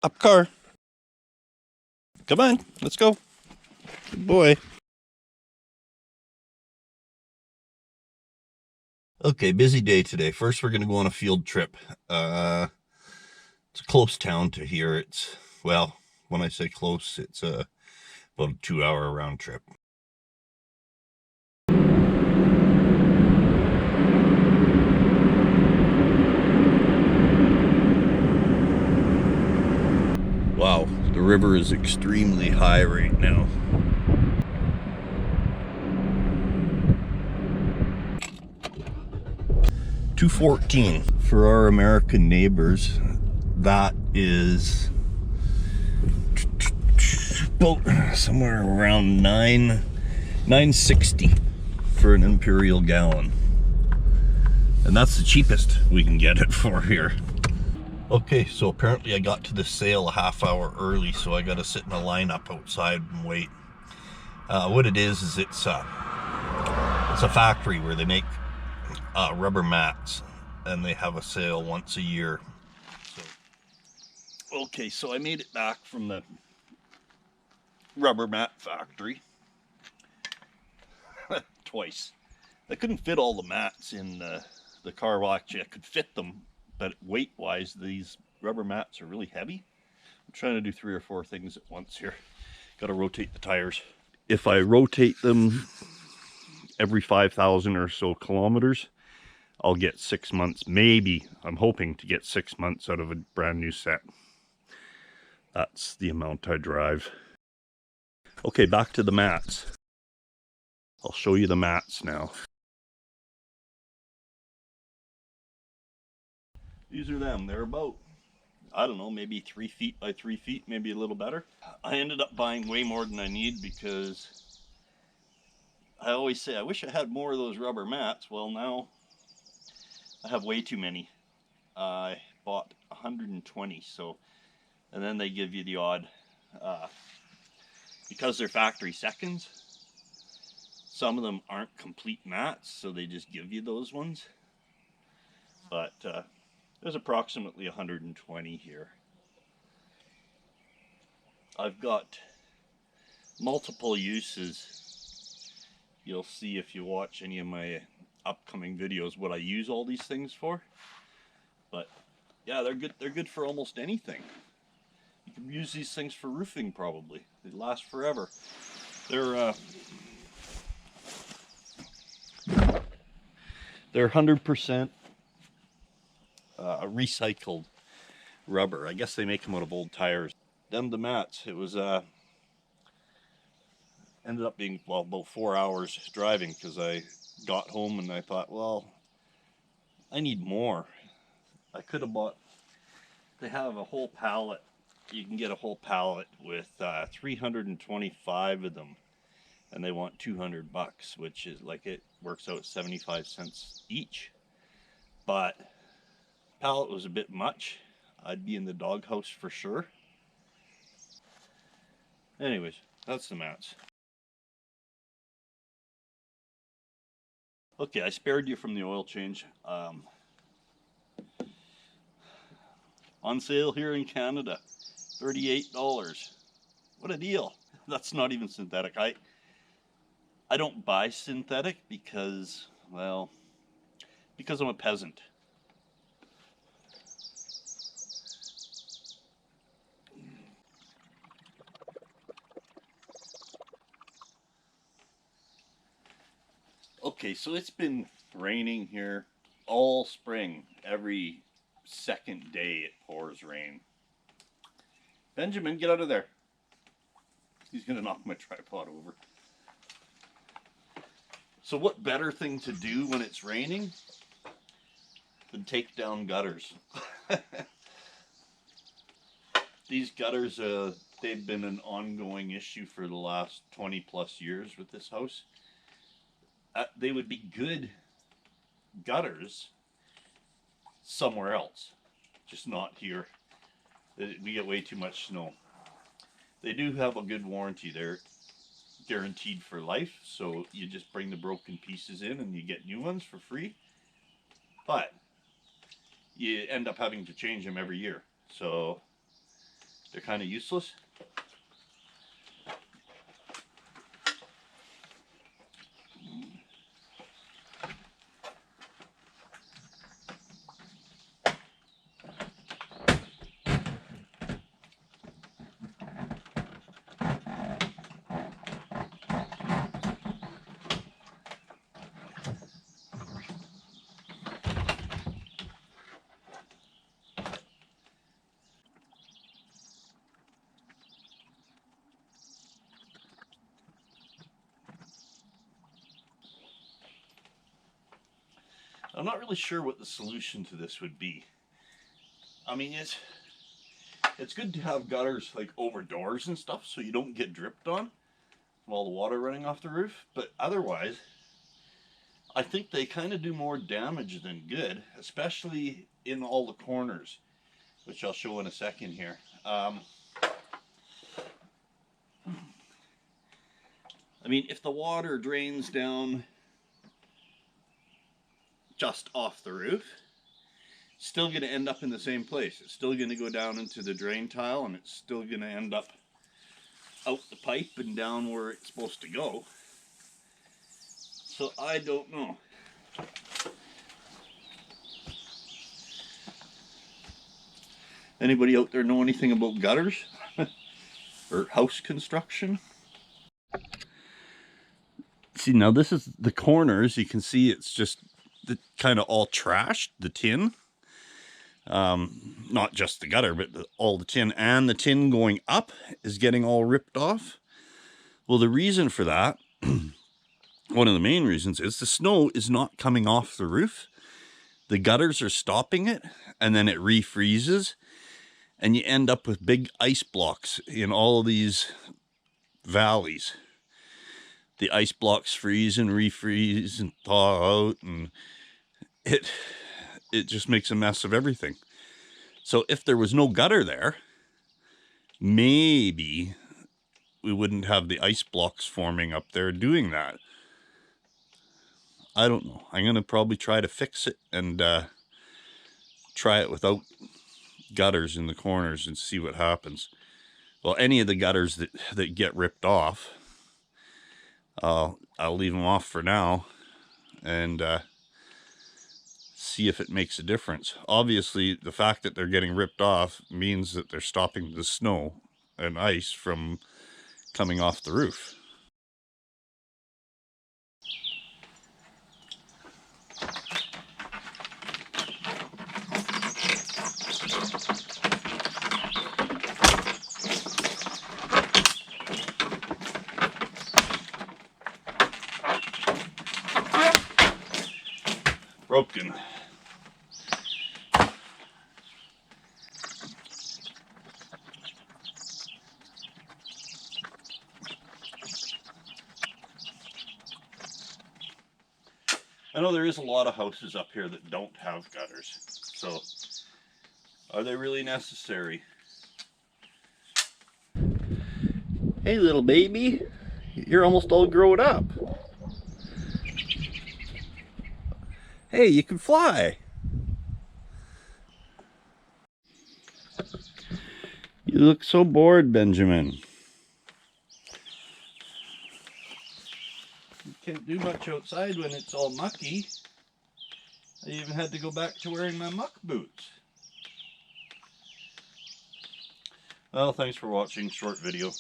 Up car. Come on, let's go. Good boy. Okay, busy day today. First, we're going to go on a field trip. It's a close town to here. Well, when I say close, it's about a 2-hour round trip. Wow, the river is extremely high right now. $2.14 for our American neighbors. That is about somewhere around $9.60 for an imperial gallon, and that's the cheapest we can get it for here. Okay, so apparently I got to the sale a half hour early, so I got to sit in a lineup outside and wait. What it is it's a factory where they make rubber mats, and they have a sale once a year. Okay, so I made it back from the rubber mat factory twice. I couldn't fit all the mats in the car. Well, actually I could fit them, but weight wise these rubber mats are really heavy. I'm trying to do 3 or 4 things at once here. Got to rotate the tires. If I rotate them every 5,000 or so kilometers, I'll get 6 months. Maybe I'm hoping to get 6 months out of a brand new set. That's the amount I drive. Okay, back to the mats. I'll show you the mats now. These are them. They're about, I don't know, maybe 3 feet by 3 feet, maybe a little better. I ended up buying way more than I need because I always say I wish I had more of those rubber mats. Well, now I have way too many. I bought 120, so, and then they give you the odd, because they're factory seconds, some of them aren't complete mats, so they just give you those ones. But there's approximately 120 here. I've got multiple uses. You'll see if you watch any of my upcoming videos what I use all these things for. But yeah, they're good. They're good for almost anything. You can use these things for roofing probably. They last forever. They're 100% recycled rubber. I guess they make them out of old tires. Them the mats. It was ended up being, well, about 4 hours driving because I got home and I thought, well, I need more. I could have bought, they have a whole pallet. You can get a whole pallet with 325 of them, and they want $200, which is like, it works out 75 cents each. But pallet was a bit much. I'd be in the doghouse for sure. Anyways, that's the mats. Okay, I spared you from the oil change. On sale here in Canada, $38. What a deal. That's not even synthetic. I don't buy synthetic because, well, because I'm a peasant. Okay, so it's been raining here all spring. Every second day it pours rain. Benjamin, get out of there. He's gonna knock my tripod over. So what better thing to do when it's raining than take down gutters? These gutters, they've been an ongoing issue for the last 20 plus years with this house. They would be good gutters somewhere else, just not here. We get way too much snow. They do have a good warranty. They're guaranteed for life, so you just bring the broken pieces in and you get new ones for free. But you end up having to change them every year. So they're kind of useless. I'm not really sure what the solution to this would be. I mean, it's good to have gutters like over doors and stuff so you don't get dripped on from all the water running off the roof, but otherwise I think they kind of do more damage than good, especially in all the corners, which I'll show in a second here. I mean, if the water drains down just off the roof, it's still going to end up in the same place. It's still going to go down into the drain tile, and it's still going to end up out the pipe and down where it's supposed to go. So I don't know. Anybody out there know anything about gutters or house construction? See, now this is the corners. You can see it's just kind of all trashed, the tin. Not just the gutter, but all the tin, and the tin going up is getting all ripped off. Well, the reason for that, one of the main reasons, is the snow is not coming off the roof. The gutters are stopping it, and then it refreezes, and you end up with big ice blocks in all of these valleys. The ice blocks freeze and refreeze and thaw out, and it just makes a mess of everything. So if there was no gutter there, maybe we wouldn't have the ice blocks forming up there doing that. I don't know. I'm going to probably try to fix it and try it without gutters in the corners and see what happens. Well, any of the gutters that get ripped off, I'll leave them off for now and see if it makes a difference. Obviously, the fact that they're getting ripped off means that they're stopping the snow and ice from coming off the roof. Broken. I know there is a lot of houses up here that don't have gutters, so are they really necessary? Hey little baby, you're almost all grown up. Hey, you can fly. You look so bored, Benjamin. You can't do much outside when it's all mucky. I even had to go back to wearing my muck boots. Well, thanks for watching. Short video.